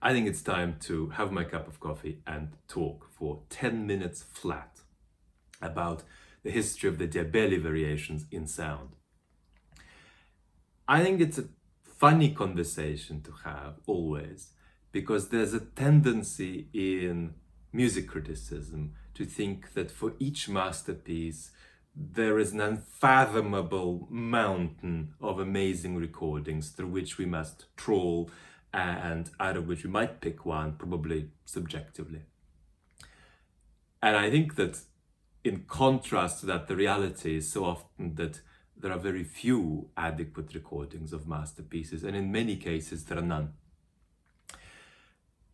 I think it's time to have my cup of coffee and talk for 10 minutes flat about the history of the Diabelli variations in sound. I think it's a funny conversation to have always, because there's a tendency in music criticism to think that for each masterpiece there is an unfathomable mountain of amazing recordings through which we must trawl, and out of which we might pick one, probably subjectively. And I think that in contrast to that, the reality is so often that there are very few adequate recordings of masterpieces, and in many cases there are none.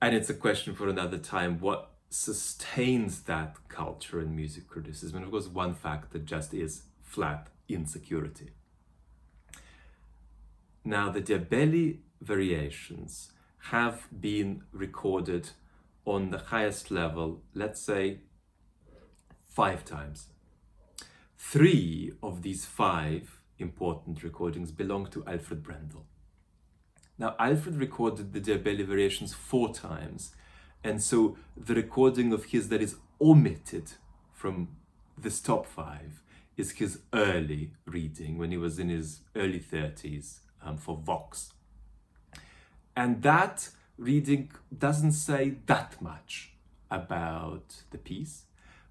And it's a question for another time, what sustains that culture in music criticism? And of course, one factor just is flat insecurity. Now, the Diabelli Variations have been recorded on the highest level, let's say, 5 times. 3 of these 5 important recordings belong to Alfred Brendel. Now, Alfred recorded the Diabelli Variations 4 times, and so the recording of his that is omitted from this top 5 is his early reading when he was in his early 30s for Vox. And that reading doesn't say that much about the piece,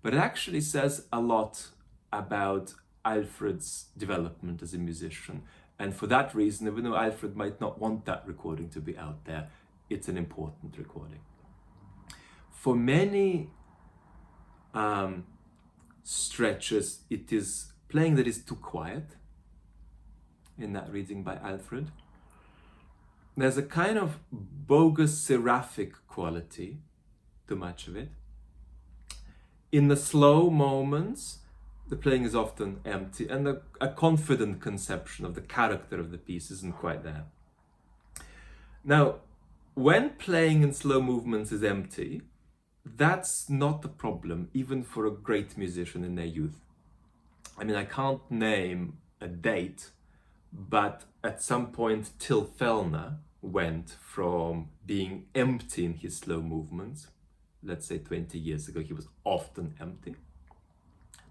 but it actually says a lot about Alfred's development as a musician. And for that reason, even though Alfred might not want that recording to be out there, it's an important recording. For many stretches, it is playing that is too quiet in that reading by Alfred. There's a kind of bogus seraphic quality to much of it. In the slow moments, the playing is often empty, and a confident conception of the character of the piece isn't quite there. Now, when playing in slow movements is empty, that's not a problem, even for a great musician in their youth. I mean, I can't name a date, but at some point, Till Fellner went from being empty in his slow movements, let's say 20 years ago, he was often empty,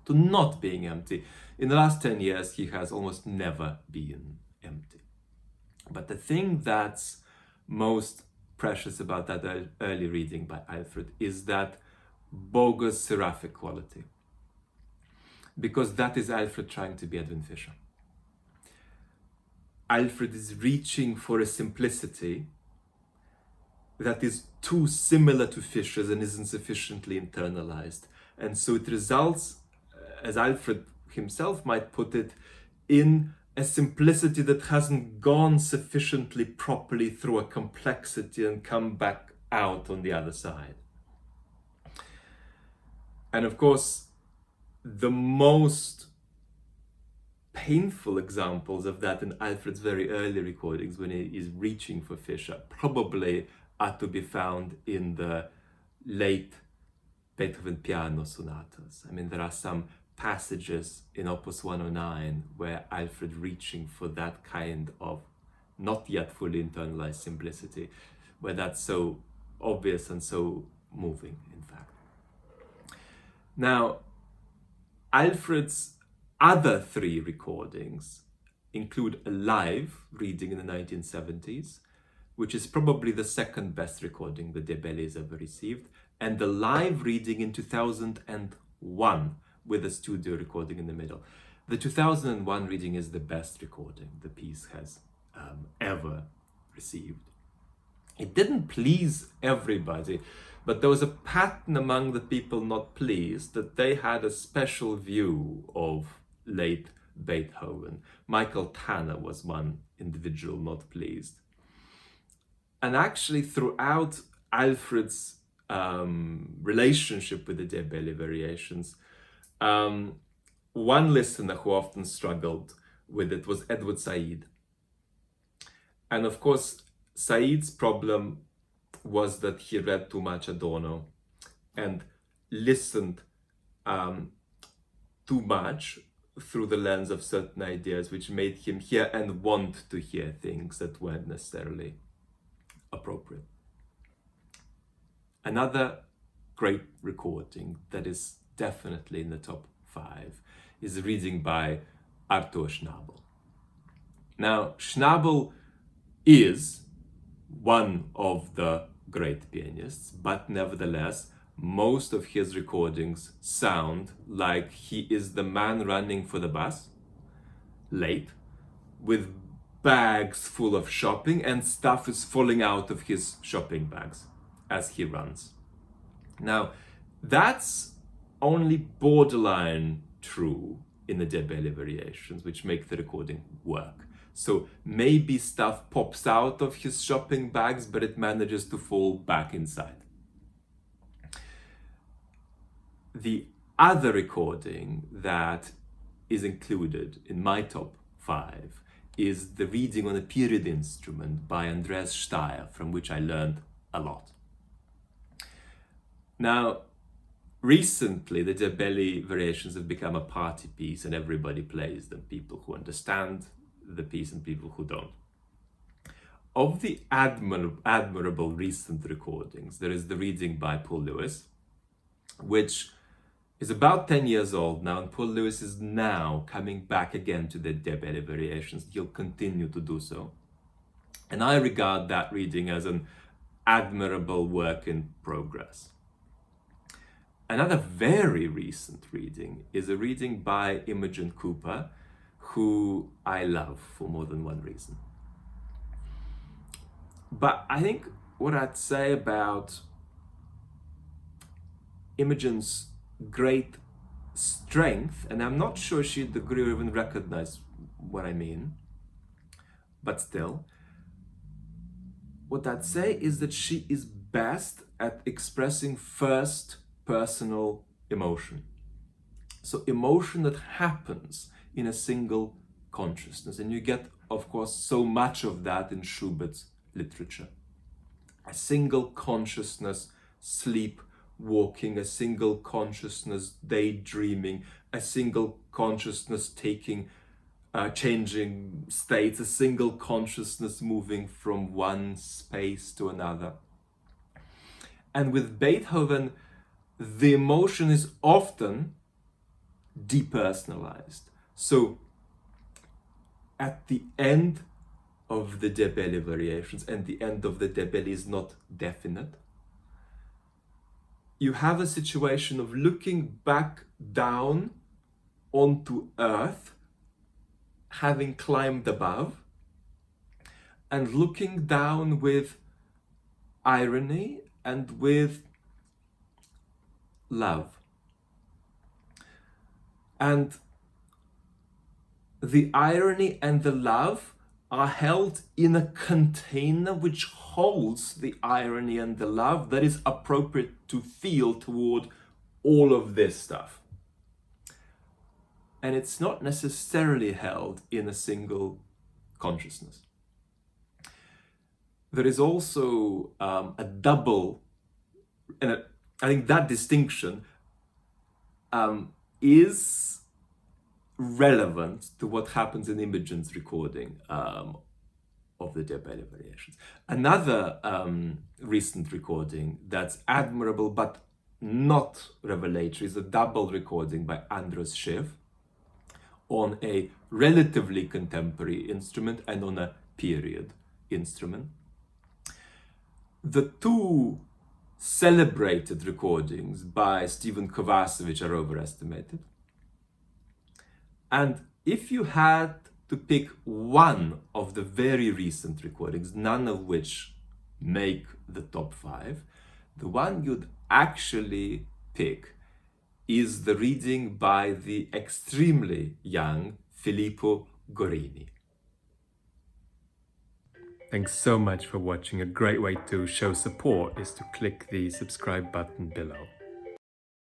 to not being empty. In the last 10 years, he has almost never been empty. But the thing that's most precious about that early reading by Alfred is that bogus seraphic quality, because that is Alfred trying to be Edwin Fischer. Alfred is reaching for a simplicity that is too similar to Fischer's and isn't sufficiently internalized. And so it results, as Alfred himself might put it, in a simplicity that hasn't gone sufficiently properly through a complexity and come back out on the other side. And of course, the most painful examples of that in Alfred's very early recordings, when he is reaching for Fischer, probably are to be found in the late Beethoven piano sonatas. I mean, there are some passages in opus 109 where Alfred reaching for that kind of not yet fully internalized simplicity, where that's so obvious and so moving, in fact. Now, Alfred's other 3 recordings include a live reading in the 1970s, which is probably the second best recording the Diabelli has ever received, and the live reading in 2001 with a studio recording in the middle. The 2001 reading is the best recording the piece has ever received. It didn't please everybody, but there was a pattern among the people not pleased that they had a special view of late Beethoven. Michael Tanner was one individual not pleased. And actually throughout Alfred's relationship with the Diabelli Variations, one listener who often struggled with it was Edward Said. And of course, Said's problem was that he read too much Adorno and listened too much through the lens of certain ideas, which made him hear and want to hear things that weren't necessarily appropriate. Another great recording that is definitely in the top 5 is a reading by Artur Schnabel. Now, Schnabel is one of the great pianists, but nevertheless, most of his recordings sound like he is the man running for the bus, late, with bags full of shopping, and stuff is falling out of his shopping bags as he runs. Now, that's only borderline true in the Diabelli Variations, which make the recording work. So maybe stuff pops out of his shopping bags, but it manages to fall back inside. The other recording that is included in my top 5 is the reading on a period instrument by Andreas Staier, from which I learned a lot. Now, recently the Diabelli Variations have become a party piece and everybody plays them, people who understand the piece and people who don't. Of the admirable recent recordings, there is the reading by Paul Lewis, which is about 10 years old now, and Paul Lewis is now coming back again to the Diabelli Variations. He'll continue to do so. And I regard that reading as an admirable work in progress. Another very recent reading is a reading by Imogen Cooper, who I love for more than one reason. But I think what I'd say about Imogen's great strength, and I'm not sure she'd agree or even recognize what I mean, but still, what I'd say is that she is best at expressing first personal emotion. So emotion that happens in a single consciousness. And you get, of course, so much of that in Schubert's literature. A single consciousness sleepwalking, a single consciousness daydreaming, a single consciousness changing states, a single consciousness moving from one space to another. And with Beethoven, the emotion is often depersonalized. So at the end of the Diabelli Variations, and the end of the Diabelli is not definite, you have a situation of looking back down onto earth, having climbed above, and looking down with irony and with love. And the irony and the love are held in a container which holds the irony and the love that is appropriate to feel toward all of this stuff. And it's not necessarily held in a single consciousness. There is also a double, and I think that distinction is relevant to what happens in Imogen's recording of the Diabelli Variations. Another recent recording that's admirable but not revelatory is a double recording by Andras Schiff on a relatively contemporary instrument and on a period instrument. The two celebrated recordings by Stephen Kovacevich are overestimated. And if you had to pick one of the very recent recordings, none of which make the top 5, the one you'd actually pick is the reading by the extremely young Filippo Gorini. Thanks so much for watching. A great way to show support is to click the subscribe button below.